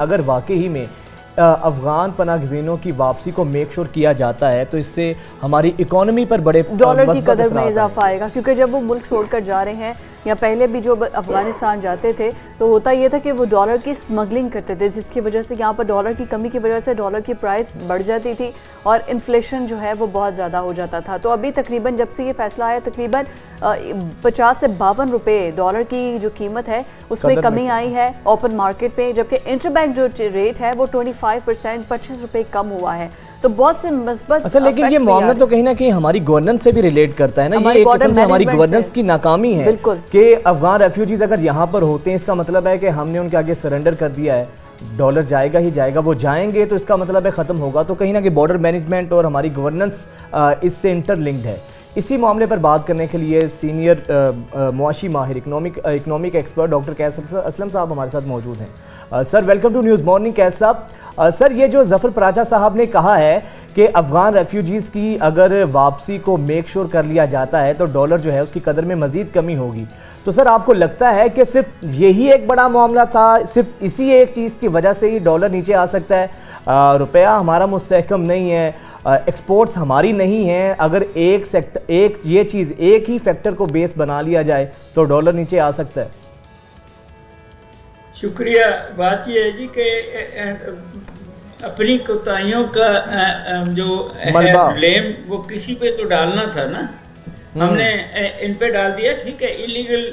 اگر واقعی میں افغان پناہ گزینوں کی واپسی کو میک شور کیا جاتا ہے تو اس سے ہماری اکانومی پر بڑے ڈالر کی قدر میں اضافہ آئے گا، کیونکہ جب وہ ملک چھوڑ کر جا رہے ہیں یا پہلے بھی جو افغانستان جاتے تھے تو ہوتا یہ تھا کہ وہ ڈالر کی سمگلنگ کرتے تھے، جس کی وجہ سے یہاں پر ڈالر کی کمی کی وجہ سے ڈالر کی پرائس بڑھ جاتی تھی اور انفلیشن جو ہے وہ بہت زیادہ ہو جاتا تھا۔ تو ابھی تقریباً جب سے یہ فیصلہ آیا تقریباً 50 سے 52 روپے ڈالر کی جو قیمت ہے اس میں کمی آئی ہے اوپن مارکیٹ پہ، جبکہ انٹر بینک جو ریٹ ہے وہ 25% 25 روپے کم ہوا ہے۔ تو بہت سے مثبت اچھا، لیکن یہ معاملہ تو کہیں نہ کہیں ہماری گورننس سے بھی ریلیٹ کرتا ہے نا، یہ ایک قسم سے ہماری گورننس کی ناکامی ہے کہ افغان ریفیوجیز اگر یہاں پر ہوتے ہیں اس کا مطلب ہے کہ ہم نے ان کے آگے سرنڈر کر دیا ہے، ڈالر جائے گا ہی جائے گا، وہ جائیں گے تو اس کا مطلب ہے ختم ہوگا، تو کہیں نہ کہیں بارڈر مینجمنٹ اور ہماری گورننس اس سے انٹر لنکڈ ہے۔ اسی معاملے پر بات کرنے کے لیے سینئر معاشی ماہر economic expert doctor Qais Aslam Sahab ہمارے ساتھ موجود ہیں۔ Sir welcome to News Morning Qais Sahab. Sir یہ جو ظفر پراچا صاحب نے کہا ہے کہ افغان ریفیوجیز کی اگر واپسی کو میک شور کر لیا جاتا ہے تو ڈالر جو ہے اس کی قدر میں مزید کمی ہوگی، تو سر آپ کو لگتا ہے کہ صرف یہی ایک بڑا معاملہ تھا، صرف اسی ایک چیز کی وجہ سے ہی ڈالر نیچے آ سکتا ہے؟ روپیہ ہمارا مستحکم نہیں ہے، ایکسپورٹس ہماری نہیں ہیں، اگر یہ چیز ایک ہی فیکٹر کو بیس بنا لیا جائے تو ڈالر نیچے آ سکتا ہے؟ شکریہ۔ بات یہ ہے جی کہ اپنی کوتاہیوں کا جو بلیم وہ کسی پہ تو ڈالنا تھا نا، ہم نے ان پہ ڈال دیا۔ ٹھیک ہے، ایلیگل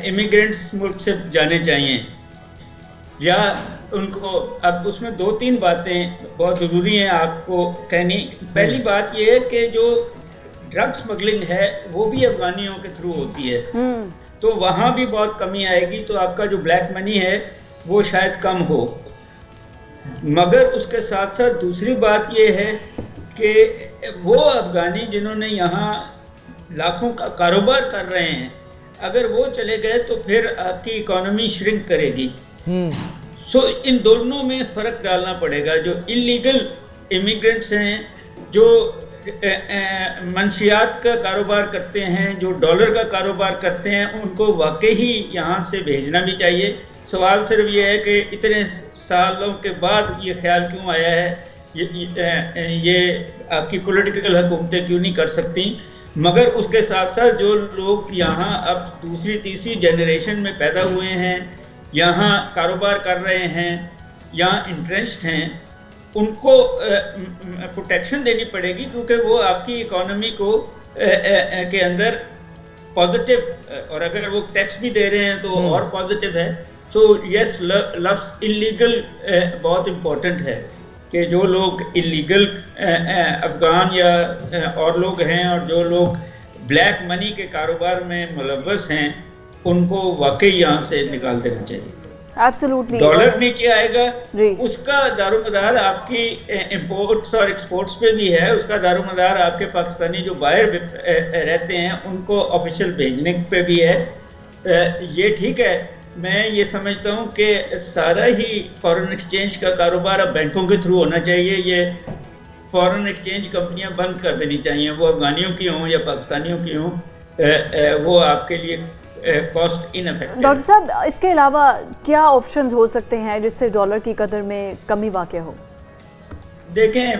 امیگرینٹس ملک سے جانے چاہیے یا ان کو، اب اس میں 2-3 باتیں بہت ضروری ہیں آپ کو کہنی۔ پہلی بات یہ ہے کہ جو ڈرگ سمگلنگ ہے وہ بھی افغانیوں کے تھرو ہوتی ہے، تو وہاں بھی بہت کمی آئے گی، تو آپ کا جو بلیک منی ہے وہ شاید کم ہو۔ مگر اس کے ساتھ ساتھ دوسری بات یہ ہے کہ وہ افغانی جنہوں نے یہاں لاکھوں کا کاروبار کر رہے ہیں، اگر وہ چلے گئے تو پھر آپ کی اکانومی شرنک کرے گی۔ سو ان دونوں میں فرق ڈالنا پڑے گا۔ جو انلیگل امیگرینٹس ہیں، جو منشیات کا کاروبار کرتے ہیں، جو ڈالر کا کاروبار کرتے ہیں، ان کو واقعی یہاں سے بھیجنا بھی چاہیے۔ سوال صرف یہ ہے کہ اتنے سالوں کے بعد یہ خیال کیوں آیا ہے، یہ آپ کی پولیٹیکل حکومتیں کیوں نہیں کر سکتی؟ مگر اس کے ساتھ ساتھ جو لوگ یہاں اب دوسری تیسری جنریشن میں پیدا ہوئے ہیں، یہاں کاروبار کر رہے ہیں، یہاں انٹرسٹ ہیں، ان کو پروٹیکشن دینی پڑے گی، کیونکہ وہ آپ کی اکانومی کو کے اندر پازیٹیو، اور اگر وہ ٹیکس بھی دے رہے ہیں تو اور پازیٹیو ہے۔ سو یس، لفظ انلیگل بہت امپورٹنٹ ہے کہ جو لوگ انلیگل افغان یا اور لوگ ہیں اور جو لوگ بلیک منی کے کاروبار میں ملوث ہیں، ان کو واقعی یہاں سے نکال دینا چاہیے۔ ڈالر نیچے آئے گا، اس کا دار و مدار آپ کی امپورٹس اور ایکسپورٹس پہ بھی ہے، اس کا دار و مدار آپ کے پاکستانی جو باہر رہتے ہیں ان کو آفیشل بھیجنے پہ بھی ہے۔ یہ ٹھیک ہے، میں یہ سمجھتا ہوں کہ سارا ہی فارن ایکسچینج کا کاروبار اب بینکوں کے تھرو ہونا چاہیے۔ یہ فارن ایکسچینج کمپنیاں بند کر دینی چاہیے، وہ افغانیوں کی ہوں یا پاکستانیوں کی ہوں، وہ آپ کے لیے کاسٹ ان افیکٹڈ۔ ڈاکٹر صاحب، اس کے علاوہ کیا آپشنز ہو سکتے ہیں جس سے ڈالر کی قدر میں کمی واقع ہو؟ دیکھیں،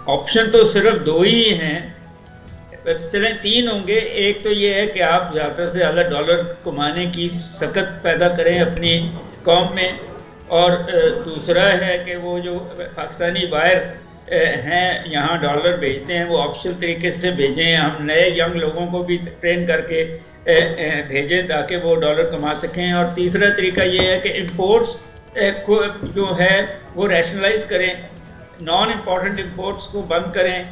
آپشن تو صرف 2 ہی ہیں، چلیں 3 ہوں گے۔ ایک تو یہ ہے کہ آپ زیادہ سے زیادہ ڈالر کمانے کی سکت پیدا کریں اپنی قوم میں، اور دوسرا ہے کہ وہ جو پاکستانی باہر ہیں یہاں ڈالر بھیجتے ہیں وہ آفیشل طریقے سے بھیجیں، ہم نئے ینگ لوگوں کو بھی ٹرین کر کے بھیجیں تاکہ وہ ڈالر کما سکیں۔ اور تیسرا طریقہ یہ ہے کہ امپورٹس کو جو ہے وہ ریشنلائز کریں، نان امپورٹنٹ امپورٹس کو بند کریں،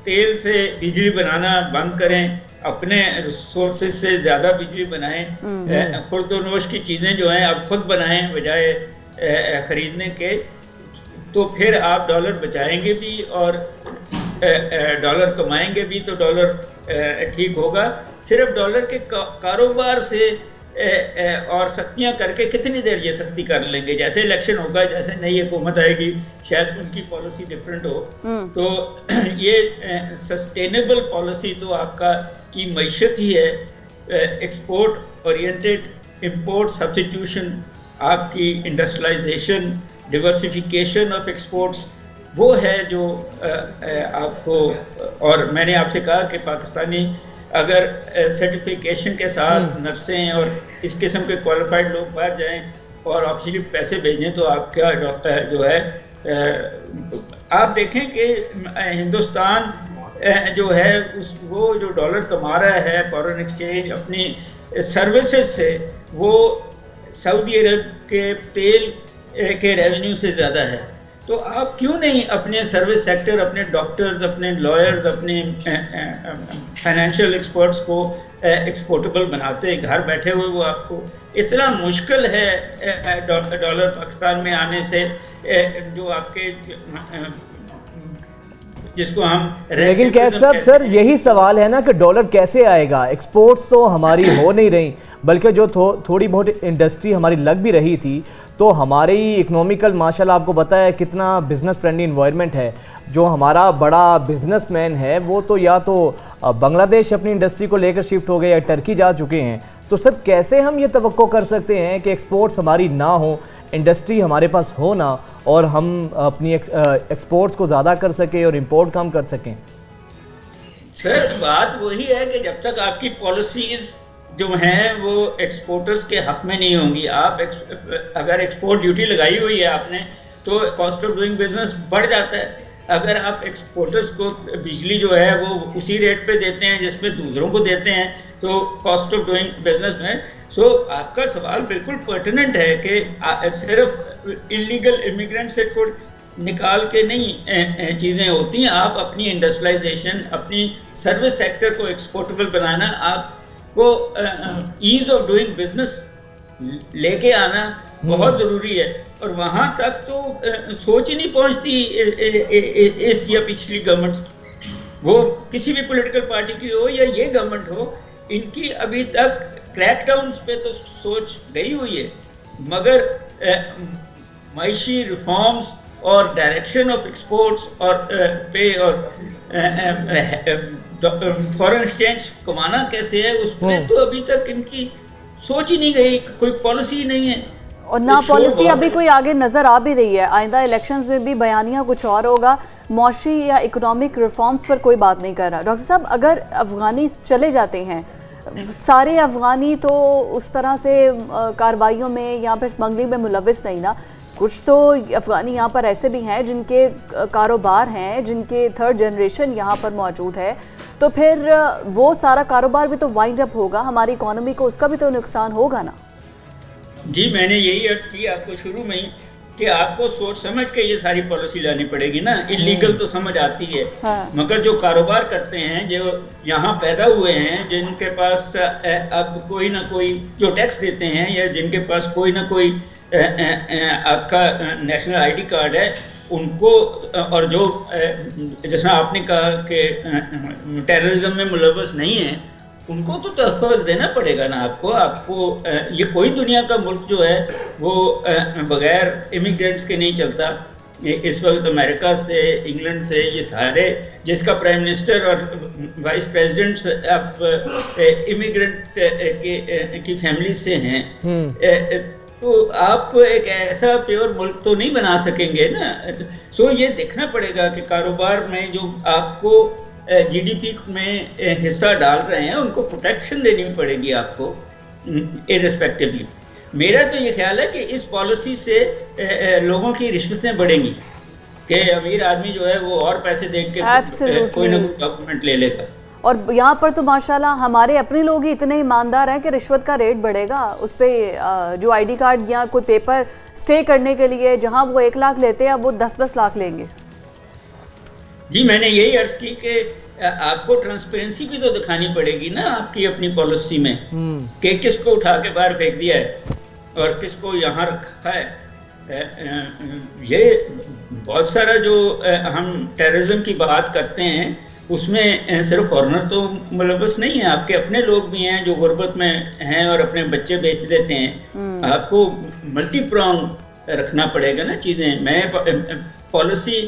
تیل سے بجلی بنانا بند کریں، اپنے ریسورسز سے زیادہ بجلی بنائیں، خورد و نوش کی چیزیں جو ہیں اب خود بنائیں بجائے خریدنے کے، تو پھر آپ ڈالر بچائیں گے بھی اور ڈالر کمائیں گے بھی، تو ڈالر ٹھیک ہوگا۔ صرف ڈالر کے کاروبار سے اور سختیاں کر کے کتنی دیر یہ سختی کر لیں گے؟ جیسے الیکشن ہوگا، جیسے نئی حکومت آئے گی، شاید ان کی پالیسی ڈفرینٹ ہو، تو یہ سسٹینیبل پالیسی تو آپ کی معیشت ہی ہے، ایکسپورٹ اورینٹیڈ امپورٹ سبسٹیٹیوشن آپ کی انڈسٹریلائزیشن، ڈیورسیفیکیشن آف ایکسپورٹس، وہ ہے جو آپ کو، اور میں نے آپ سے کہا کہ پاکستانی اگر سرٹیفیکیشن کے ساتھ نرسیں اور اس قسم کے کوالیفائڈ لوگ باہر جائیں اور آپ صرف پیسے بھیجیں تو آپ کا جو ہے، آپ دیکھیں کہ ہندوستان جو ہے وہ جو ڈالر کما رہا ہے فارن ایکسچینج اپنی سروسز سے، وہ سعودی عرب کے تیل کے ریونیو سے زیادہ ہے. تو آپ کیوں نہیں اپنے سروس سیکٹر، اپنے ڈاکٹرز، اپنے لائرز، اپنے فائنینشیل ایکسپرٹس کو ایکسپورٹیبل بناتے گھر بیٹھے ہوئے؟ وہ آپ کو اتنا مشکل ہے ڈالر پاکستان میں آنے سے، جو آپ کے جس کو ہم، لیکن کیسے صاحب سر یہی سوال ہے نا کہ ڈالر کیسے آئے گا؟ ایکسپورٹس تو ہماری ہو نہیں رہی، بلکہ جو تھوڑی بہت انڈسٹری ہماری لگ بھی رہی تھی تو ہماری اکنومیکل ماشاءاللہ آپ کو پتہ ہے کتنا بزنس فرینڈلی انوائرمنٹ ہے. جو ہمارا بڑا بزنس مین ہے وہ تو یا تو بنگلہ دیش اپنی انڈسٹری کو لے کر شفٹ ہو گئے یا ٹرکی جا چکے ہیں. تو سر کیسے ہم یہ توقع کر سکتے ہیں کہ ایکسپورٹس ہماری نہ ہوں، انڈسٹری ہمارے پاس ہو نہ، اور ہم اپنی ایکسپورٹس کو زیادہ کر سکیں اور امپورٹ کم کر سکیں؟ سر بات وہی ہے کہ جب تک آپ کی پالیسیز جو ہیں وہ ایکسپورٹرز کے حق میں نہیں ہوں گی، آپ اگر ایکسپورٹ ڈیوٹی لگائی ہوئی ہے آپ نے تو کاسٹ آف ڈوئنگ بزنس بڑھ جاتا ہے. اگر آپ ایکسپورٹرز کو بجلی جو ہے وہ اسی ریٹ پہ دیتے ہیں جس پہ دوسروں کو دیتے ہیں تو کاسٹ آف ڈوئنگ بزنس میں. سو آپ کا سوال بالکل پرٹیننٹ ہے کہ صرف انلیگل امیگرینٹ سے نکال کے نہیں چیزیں ہوتی ہیں. آپ اپنی انڈسٹریلائزیشن، اپنی سروس سیکٹر کو ایکسپورٹیبل بنانا، آپ کو ایز آف ڈوئنگ بزنس لے کے آنا بہت ضروری ہے. اور وہاں تک تو سوچ ہی نہیں پہنچتی اس یا پچھلی گورنمنٹس کی، وہ کسی بھی پولیٹیکل پارٹی کی ہو یا یہ گورنمنٹ ہو، ان کی ابھی تک کریک ڈاؤنز پہ تو سوچ گئی ہوئی ہے، مگر معاشی ریفارمز اور ڈائریکشن آف ایکسپورٹس اور پے اور فارن ایکسچینج کمانا کیسے ہے، اس پہ تو ابھی تک ان کی سوچ ہی نہیں گئی، کوئی پالیسی نہیں ہے. اور نہ پالیسی ابھی کوئی آگے نظر آ بھی رہی ہے. آئندہ الیکشنز میں بھی بیانیہ کچھ اور ہوگا، معاشی یا اکنامک ریفارمز پر کوئی بات نہیں کر رہا. ڈاکٹر صاحب اگر افغانی چلے جاتے ہیں، سارے افغانی تو اس طرح سے کارروائیوں میں یا پھر اسمگلنگ میں ملوث نہیں نا، کچھ تو افغانی یہاں پر ایسے بھی ہیں جن کے کاروبار ہیں، جن کے تھرڈ جنریشن یہاں پر موجود ہے، تو پھر وہ سارا کاروبار بھی تو وائنڈ اپ ہوگا، ہماری اکانومی کو اس کا بھی تو نقصان ہوگا نا. جی میں نے یہی عرض کی آپ کو شروع میں ہی کہ آپ کو سوچ سمجھ کے یہ ساری پالیسی لانی پڑے گی نا. انلیگل تو سمجھ آتی ہے، مگر جو کاروبار کرتے ہیں، جو یہاں پیدا ہوئے ہیں، جن کے پاس اب کوئی نہ کوئی جو ٹیکس دیتے ہیں یا جن کے پاس کوئی نہ کوئی آپ کا نیشنل آئی ڈی کارڈ ہے، ان کو، اور جو جیسا آپ نے کہا کہ ٹیررزم میں ملوث نہیں ہیں، ان کو تو تحفظ دینا پڑے گا نا. آپ کو یہ کوئی دنیا کا ملک جو ہے وہ بغیر امیگرینٹس کے نہیں چلتا. اس وقت امریکہ سے، انگلینڈ سے، یہ سارے جس کا پرائم منسٹر اور وائس پریزیڈنٹس اب امیگرینٹ کی فیملی سے ہیں، تو آپ ایک ایسا پیور ملک تو نہیں بنا سکیں گے نا. سو یہ دیکھنا پڑے گا کہ کاروبار میں جو آپ کو جی ڈی پی میں حصہ ڈال رہے ہیں ان کو پروٹیکشن دینی پڑے گی آپ کو ارسپیکٹیولی. میرا تو یہ خیال ہے کہ اس پالیسی سے لوگوں کی رشوتیں بڑھیں گی کہ امیر آدمی جو ہے وہ اور پیسے دے کے کوئی نہ کوئی ڈاکومنٹ لے لے گا. اور یہاں پر تو ماشاءاللہ ہمارے اپنے لوگ ہی اتنے ایماندار ہیں کہ رشوت کا ریٹ بڑھے گا. اس پہ جو آئی ڈی کارڈ یا کوئی پیپر سٹے کرنے کے لیے جہاں وہ 1 لاکھ لیتے ہیں وہ 10-10 لاکھ لیں گے. جی میں نے یہی عرض کی کہ آپ کو ٹرانسپیرنسی بھی تو دکھانی پڑے گی نا آپ کی اپنی پالیسی میں، کہ کس کو اٹھا کے باہر پھینک دیا ہے اور کس کو یہاں رکھا ہے. یہ بہت سارا جو ہم ٹیررزم کی بات کرتے ہیں اس میں صرف فارنر تو ملوث نہیں ہیں، آپ کے اپنے لوگ بھی ہیں جو غربت میں ہیں اور اپنے بچے بیچ دیتے ہیں. آپ کو ملٹی پرانگ رکھنا پڑے گا نا چیزیں. میں پالیسی